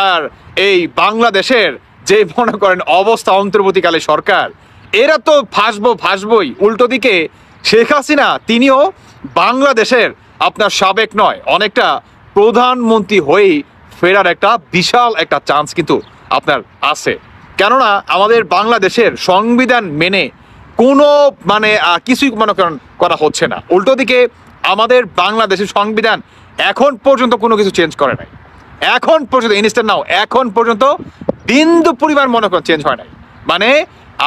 [SPEAKER 2] আর এই বাংলাদেশের যে মনে করেন অবস্থা অন্তর্বর্তীকালে সরকার, এরা তো ফাঁসবই। উল্টো দিকে শেখ হাসিনা তিনিও বাংলাদেশের আপনার সাবেক নয় অনেকটা প্রধানমন্ত্রী হয়েই ফেরার একটা বিশাল একটা চান্স কিন্তু আপনার আছে। কেননা আমাদের বাংলাদেশের সংবিধান মেনে কোনো মানে কিছুই মনে করেন করা হচ্ছে না। উল্টো দিকে আমাদের বাংলাদেশের সংবিধান এখন পর্যন্ত কোনো কিছু চেঞ্জ করে নাই, এখন পর্যন্ত ইনস্ট্যান্ট নাও এখন পর্যন্ত বিন্দু পরিমাণ মনে করেন চেঞ্জ হয় নাই। মানে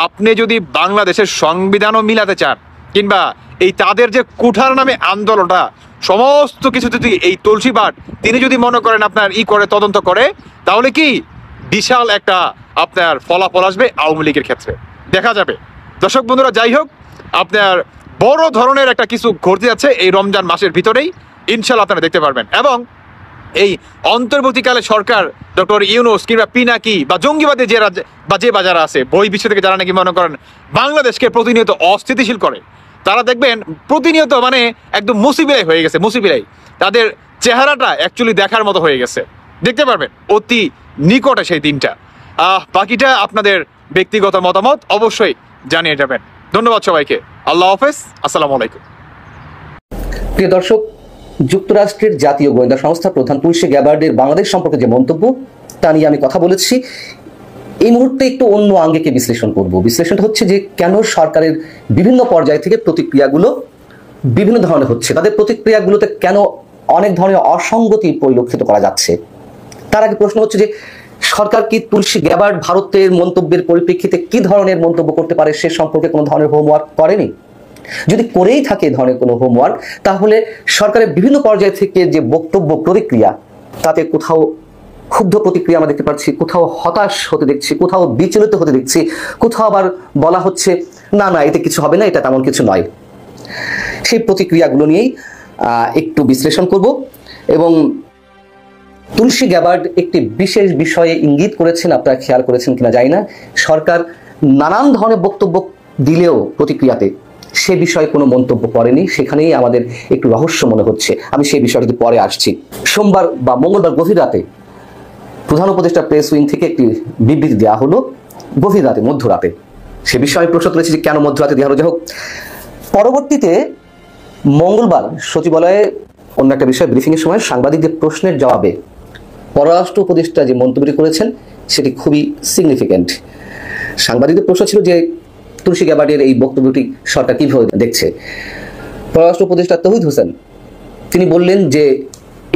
[SPEAKER 2] আপনি যদি বাংলাদেশের সংবিধানও মিলাতে চান কিংবা এই তাদের যে কুঠার নামে আন্দোলনটা সমস্ত কিছু যদি এই তুলসী বাট তিনি যদি মনে করেন আপনার করে তদন্ত করে, তাহলে কি বিশাল একটা আপনার ফলাফল আসবে আওয়ামী লীগের ক্ষেত্রে দেখা যাবে। দর্শক বন্ধুরা, যাই হোক আপনার বড় ধরনের একটা কিছু ঘটতে যাচ্ছে এই রমজান মাসের ভিতরেই ইনশাল্লাহ আপনারা দেখতে পারবেন। এবং এই অন্তর্বর্তীকালে সরকার ডক্টর ইউনূস কিংবা পিনাকি বা জঙ্গিবাদী যে রাজ্য বা যে বাজার আছে বই বিশ্ব থেকে যারা নাকি মনে করেন বাংলাদেশকে প্রতিনিয়ত অস্থিতিশীল করে, তারা দেখবেন প্রতিনিয়ত মানে একদম মুসিবিলাই হয়ে গেছে, মুসিবিলাই তাদের চেহারাটা অ্যাকচুয়ালি দেখার মতো হয়ে গেছে, দেখতে পারবেন অতি নিকটে সেই দিনটা। বাকিটা আপনাদের ব্যক্তিগত মতামত অবশ্যই জানিয়ে যাবেন। ধন্যবাদ সবাইকে, আল্লাহ হাফেজ, আসসালামু আলাইকুম।
[SPEAKER 5] প্রিয় দর্শক, যুক্তরাষ্ট্রের জাতীয় গোয়েন্দা সংস্থা প্রধান তুলসী গ্যাবার্ডের বাংলাদেশ সম্পর্কে যে মন্তব্য তা নিয়ে আমি কথা বলেছি। এই মুহূর্তে একটু অন্য আঙ্গিকে বিশ্লেষণ করব। বিশ্লেষণটা হচ্ছে যে কেন সরকারের বিভিন্ন পর্যায় থেকে প্রতিক্রিয়াগুলো বিভিন্ন ধরনের হচ্ছে, তাদের প্রতিক্রিয়াগুলোতে কেন অনেক ধরনের অসঙ্গতি পরিলক্ষিত করা যাচ্ছে। তার আগে প্রশ্ন হচ্ছে যে সরকার কি তুলসী গ্যাবার্ড ভারতের মন্তব্যের পরিপ্রেক্ষিতে কি ধরনের মন্তব্য করতে পারে সে সম্পর্কে কোনো ধরনের হোমওয়ার্ক করেনি? যদি করেই থাকে ধরনের কোনো হোমওয়ার্ক, তাহলে সরকারের বিভিন্ন পর্যায় থেকে যে বক্তব্য প্রতিক্রিয়া তাতে কোথাও ক্ষুব্ধ প্রতিক্রিয়া আমরা দেখতে পাচ্ছি, কোথাও হতাশ হতে দেখছি, কোথাও বিচলিত হতে দেখছি, কোথাও আবার বলা হচ্ছে না না এতে কিছু হবে না, এটা তেমন কিছু নয়। সেই প্রতিক্রিয়াগুলো নিয়েই একটু বিশ্লেষণ করব। এবং তুলসী গ্যাবার্ড একটি বিশেষ বিষয়ে ইঙ্গিত করেছেন, আপনারা খেয়াল করেছেন কিনা জানি না। সরকার নানান ধরনের বক্তব্য দিলেও প্রতিক্রিয়াতে সে বিষয়ে কোনো মন্তব্য করেনি, সেখানেই আমাদের একটু রহস্য মনে হচ্ছে। আমি সেই বিষয়টিতে পরে আসছি। সোমবার বা মঙ্গলবার গভীর রাতে প্রধান উপদেষ্টা প্রেস উইং থেকে একটি বিবৃতি দেওয়া হলো গভীর রাতে, মধ্যরাতে। সে বিষয়ে আমি প্রশ্ন তুলেছি যে কেন মধ্যরাতে দেওয়া হলো। যাই হোক, পরবর্তীতে মঙ্গলবার সচিবালয়ে অন্য একটা বিষয়ে ব্রিফিংয়ের সময় সাংবাদিকদের প্রশ্নের জবাবে পররাষ্ট্র উপদেষ্টা যে মন্তব্যটি করেছেন সেটি খুবই সিগনিফিক্যান্ট। সাংবাদিকদের প্রশ্ন ছিল যে তুলসী গ্যাবার্ডের এই বক্তব্যটি সরকার কিভাবে দেখছে। পররাষ্ট্র উপদেষ্টা তৌহিদ হোসেন তিনি বললেন যে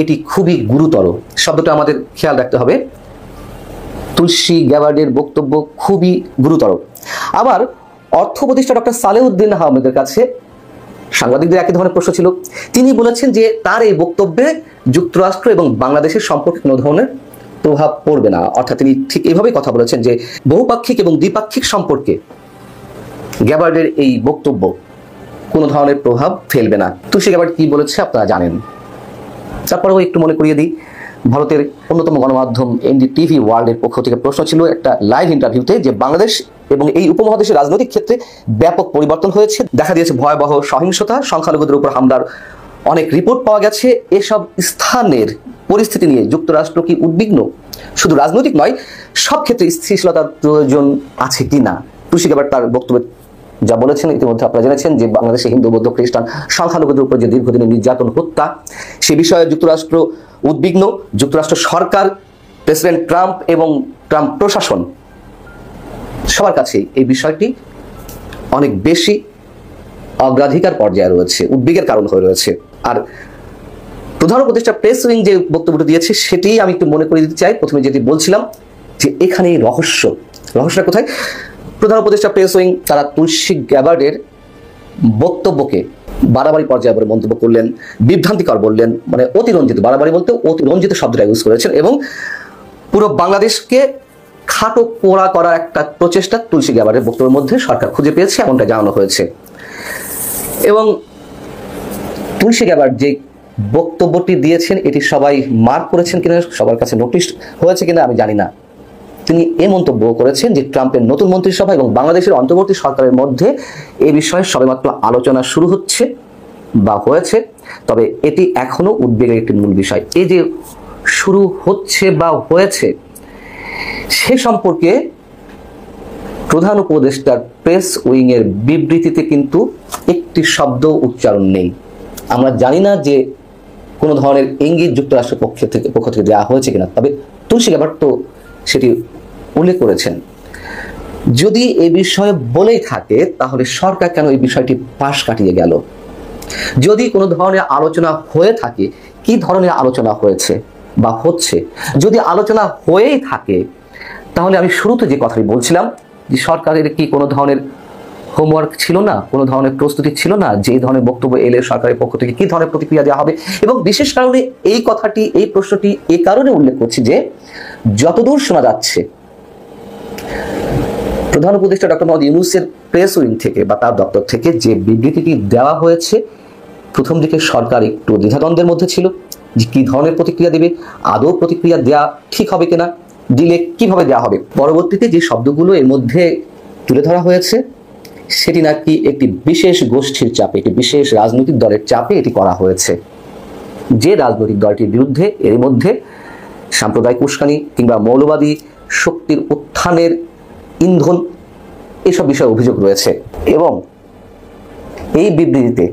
[SPEAKER 5] এটি খুবই গুরুতর। শব্দটা আমাদের খেয়াল রাখতে হবে, তুলসী গ্যাবার্ডের বক্তব্য খুবই গুরুতর। আবার অর্থ উপদেষ্টা ডক্টর সালেউদ্দিন আহমেদের কাছে সাংবাদিকদের একই ধরনের প্রশ্ন ছিল। তিনি বলেছেন যে তার এই বক্তব্যে যুক্তরাষ্ট্র এবং বাংলাদেশের সম্পর্কে কোনো ধরনের প্রভাব পড়বে না। অর্থাৎ তিনি ঠিক এইভাবেই কথা বলেছেন যে বহুপাক্ষিক এবং দ্বিপাক্ষিক সম্পর্কে গ্যাবার্ডের এই বক্তব্য কোনো ধরনের প্রভাব ফেলবে না। তুলসী গ্যাবার্ড কি বলেছে আপনারা জানেন। তারপরেও একটু মনে করিয়ে দিই, ভারতের অন্যতম গণমাধ্যম এনডিটিভি ওয়ার্ল্ডের পক্ষ থেকে প্রশ্ন ছিল একটা লাইভ ইন্টারভিউতে যে বাংলাদেশ এবং এই উপমহাদেশের রাজনৈতিক ক্ষেত্রে ব্যাপক পরিবর্তন হয়েছে, দেখা দিয়েছে ভয়াবহ সহিংসতা, সংখ্যালঘুদের উপর হামলার অনেক রিপোর্ট পাওয়া গেছে। এসব স্থানের পরিস্থিতি নিয়ে যুক্তরাষ্ট্র কি উদ্বিগ্ন? শুধু রাজনৈতিক নয়, সব ক্ষেত্রে স্থিতিশীলতার প্রয়োজন আছে কিনা? তুলসী গ্যাবার্ড তার বক্তব্যে যা বলেছেন ইতিমধ্যে আপনারা জেনেছেন যে বাংলাদেশে হিন্দু, বৌদ্ধ, খ্রিস্টান সংখ্যালঘুদের উপর যে দীর্ঘদিনের নির্যাতন, হত্যা, সে বিষয়ে যুক্তরাষ্ট্র উদ্বিগ্ন। যুক্তরাষ্ট্র সরকার, প্রেসিডেন্ট ট্রাম্প এবং ট্রাম্প প্রশাসন সবার কাছে এই বিষয়টি অনেক বেশি অগ্রাধিকার পর্যায়ে রয়েছে, উদ্বেগের কারণ হয়ে রয়েছে। আর প্রধান উপদেষ্টা প্রেস উইং যে বক্তব্যটি দিয়েছে সেটি আমি একটু মনে করে দিতে চাই। প্রথমে যেটি বলছিলাম যে এখানে রহস্যটা কোথায়? প্রধান উপদেষ্টা প্রেস উইং তারা তুলসী গ্যাবার্ডের বক্তব্যকে বাড়াবাড়ি পর্যায়ে বলে মন্তব্য করলেন, বিভ্রান্তিকর বললেন, মানে অতিরঞ্জিত, বাড়াবাড়ি বলতে অতিরঞ্জিত শব্দটা ইউজ করেছেন এবং পুরো বাংলাদেশকে খাটো পোড়া করার একটা প্রচেষ্টা তুলসী গ্যাবার্ডের বক্তব্যের মধ্যে সরকার খুঁজে পেয়েছে, এমনটা জানানো হয়েছে। এবং তুলসী গ্যাবার্ড যে বক্তব্যটি দিয়েছেন এটি সবাই মার্ক করেছেন কিনা, সবার কাছে নোটিশ হয়েছে কিনা আমি জানি না। তিনি এই মন্তব্য করেছেন যে ট্রাম্পের নতুন মন্ত্রিসভা এবং বাংলাদেশের অন্তর্বর্তী সরকারের মধ্যে এই বিষয়ে সবেমাত্র আলোচনা শুরু হচ্ছে বা হয়েছে, তবে এটি এখনো উদ্বেগের একটি মূল বিষয়। এই যে শুরু হচ্ছে বা হয়েছে সে সম্পর্কে প্রধান উপদেষ্টার প্রেস উইং এর বিবৃতিতে কিন্তু একটি শব্দ উচ্চারণ নেই। আমরা জানি না যে কোনো ধরনের ইঙ্গিত যুক্তরাষ্ট্রের পক্ষ থেকে দেওয়া হয়েছে কিনা, তবে তুলসী গ্যাবার্ড তো সেটি উল্লেখ করেছেন। যদি এই বিষয়ে বলেই থাকে তাহলে সরকার কেন এই বিষয়টি পাশ কাটিয়ে গেল? যদি কোনো ধরনের আলোচনা হয়ে থাকে, কি ধরনের আলোচনা হয়েছে বা হচ্ছে? যদি আলোচনা হয়েই থাকে তাহলে আমি শুরুতে যে কথাটি বলছিলাম যে সরকারের কি কোনো ধরনের হোমওয়ার্ক ছিল না, কোনো ধরনের প্রস্তুতি ছিল না যে এই ধরনের বক্তব্য এলে সরকারের পক্ষ থেকে কি ধরনের প্রতিক্রিয়া দেওয়া হবে? এবং বিশেষ কারণে এই কথাটি, এই প্রশ্নটি এই কারণে উল্লেখ করছি যে যতদূর শোনা যাচ্ছে প্রধান উপদেষ্টা ডক্টর মোহাম্মদ ইউনূসের প্রেস উইং থেকে বা তার দপ্তর থেকে যে বিবৃতিটি দেওয়া হয়েছে, প্রথম দিকে সরকার একটু দ্বিধাদ্বন্দ্বের মধ্যে ছিল যে কি ধরনের প্রতিক্রিয়া দেবে, আদৌ প্রতিক্রিয়া দেওয়া ঠিক হবে কিনা, দিলে কিভাবে দেওয়া হবে। পরবর্তীতে যে শব্দগুলো এর মধ্যে তুলে ধরা হয়েছে সেটি নাকি একটি বিশেষ গোষ্ঠীর চাপে, একটি বিশেষ রাজনৈতিক দলের চাপে এটি করা হয়েছে। যে রাজনৈতিক দলটির বিরুদ্ধে এর মধ্যে সাম্প্রদায়িক উস্কানি কিংবা মৌলবাদী শক্তির উত্থানের ইন্ধন, এসব বিষয়ে অভিযোগ রয়েছে। এবং এই বিবৃতিতে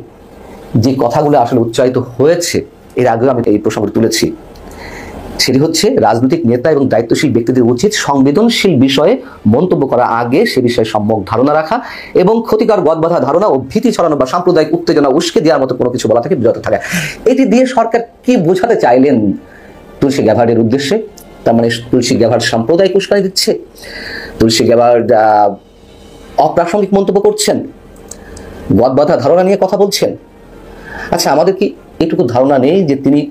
[SPEAKER 5] যে কথাগুলো আসলে উচ্চারিত হয়েছে, এর আগেও আমি এই প্রসঙ্গ তুলেছি, সেটি হচ্ছে রাজনৈতিক নেতা এবং দায়িত্বশীল ব্যক্তিদের উচিত সংবেদনশীল বিষয়ে মন্তব্য করার আগে সে বিষয়ে সম্যক ধারণা রাখা এবং ক্ষতিকর গদবাধা ধারণা ও ভীতি ছড়ানো বা সাম্প্রদায়িক উত্তেজনা উস্কে দেওয়ার মতো কোনো কিছু বলা থেকে বিরত থাকা। এটি দিয়ে সরকার কি বোঝাতে চাইলেন তুলসী গ্যাবার্ডের উদ্দেশ্যে? তার মানে তুলসী গ্যাবার্ড সাম্প্রদায়িক উস্কানি দিচ্ছে, তুলসী গ্যাবার্ড অপ্রাসঙ্গিক মন্তব্য করছেন, গদবাধা ধারণা নিয়ে কথা বলছেন। আচ্ছা, আমাদের কি এটুকু ধারণা নেই যে তিনি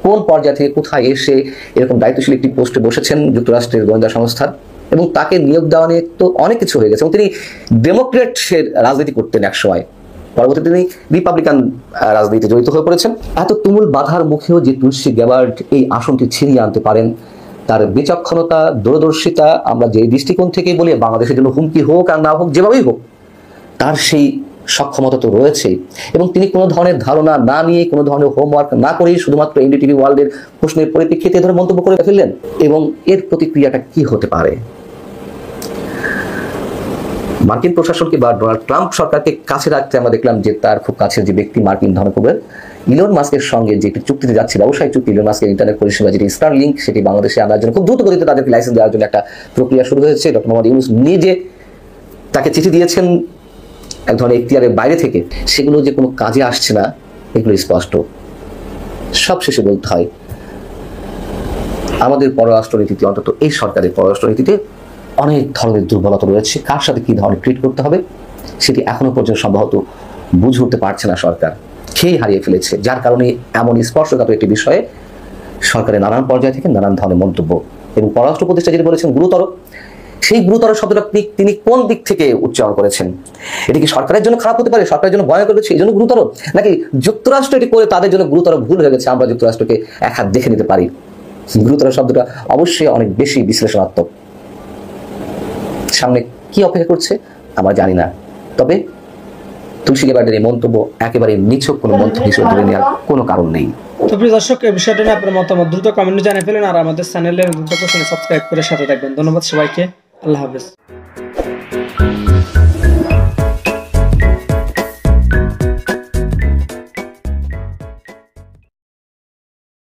[SPEAKER 5] কোন পর্যায় থেকে কোথায় এসে এরকম দায়িত্বশীল একটি পোস্টে বসেছেন যুক্তরাষ্ট্রের গোয়েন্দা সংস্থার, এবং তাকে নিয়োগ দেওয়া নিয়ে তো অনেক কিছু হয়ে গেছে। এবং তিনি ডেমোক্রেটের রাজনীতি করতেন এক সময়, পরবর্তীতে তিনি রিপাবলিকান রাজনীতিতে জড়িত হয়ে পড়েছেন। এত তুমুল বাধার মুখেও যে তুলসী গ্যাবার্ড এই আসনটি ছিনিয়ে আনতে পারেন, তার বিচক্ষণতা, দূরদর্শিতা, আমরা যে দৃষ্টিকোণ থেকে বলি বাংলাদেশের জন্য হুমকি হোক আর না হোক, যেভাবেই হোক, তার সেই সক্ষমতা তো রয়েছেই, এবং তিনি কোনো ধরনের ধারণা না নিয়ে, কোনো ধরনের হোমওয়ার্ক না করেই শুধুমাত্র এনডিটিভি ওয়ার্ল্ডের প্রশ্নের পরিপ্রেক্ষিতে এ ধরনের মন্তব্য করে ফেললেন। এবং এর প্রতিক্রিয়াটা কি হতে পারে? মার্কিন প্রশাসনকে বা ডোনাল্ড ট্রাম্প সরকারকে কাছে রাখতে আমরা দেখলাম যে তার খুব কাছের যে ব্যক্তি মার্কিন ধনকুবের ইলন মাস্কের সঙ্গে যে একটি চুক্তিতে যাচ্ছে, ব্যবসায়িক চুক্তি, ইলন মাস্কের ইন্টারনেট পরিষেবা যেটি স্টারলিংক, সেটি বাংলাদেশে আনার জন্য খুব দ্রুত গতিতে তাদেরকে লাইসেন্স দেওয়ার জন্য একটা প্রক্রিয়া শুরু হয়েছে। ডক্টর মোহাম্মদ ইউনূস নিজে তাকে চিঠি দিয়েছেন এক ধরনের এখতিয়ারের বাইরে থেকে, সেগুলো যে কোনো কাজে আসছে না এগুলো স্পষ্ট। সবশেষে বলতে হয় আমাদের পররাষ্ট্রনীতিতে, অন্তত এই সরকারের পররাষ্ট্রনীতিতে অনেক ধরনের দুর্বলতা রয়েছে। কার সাথে কি ধরনের ট্রিট করতে হবে সেটি এখনো পর্যন্ত সম্ভবত বুঝে উঠতে পারছে না সরকার, খেয়ে হারিয়ে ফেলেছে। যার কারণে এমন স্পর্শকাতর একটি বিষয়ে সরকারের নানান পর্যায় থেকে নানান ধরনের মন্তব্য। এবং পররাষ্ট্র উপদেষ্টা যেটি বলেছেন গুরুতর, সেই গুরুতর শব্দটা তিনি কোন দিক থেকে উচ্চারণ করেছেন? এটি কি সরকারের জন্য খারাপ হতে পারে, সরকারের জন্য ভয় করেছে এই জন্য গুরুতর, নাকি যুক্তরাষ্ট্র এটি করে তাদের জন্য গুরুতর ভুল হয়ে গেছে, আমরা যুক্তরাষ্ট্রকে এক হাত দেখে নিতে পারি? গুরুতর শব্দটা অবশ্যই অনেক বেশি বিশ্লেষণাত্মক। সামনে কি অপেক্ষা করছে আমরা জানি না, তবে তুলসী গ্যাবার্ডের এই মন্তব্য একেবারে নিছক কোনো মন্তব্য হিসেবে ধরে নেওয়ার কোনো কারণ নেই।
[SPEAKER 6] তো প্রিয় দর্শক, এই বিষয়টা নিয়ে আপনার মতামত দ্রুত কমেন্টে জানিয়ে ফেলেন, আর আমাদের চ্যানেলের দ্রুত সাবস্ক্রাইব করে সাথে থাকবেন। ধন্যবাদ সবাইকে, আল্লাহ হাফেজ।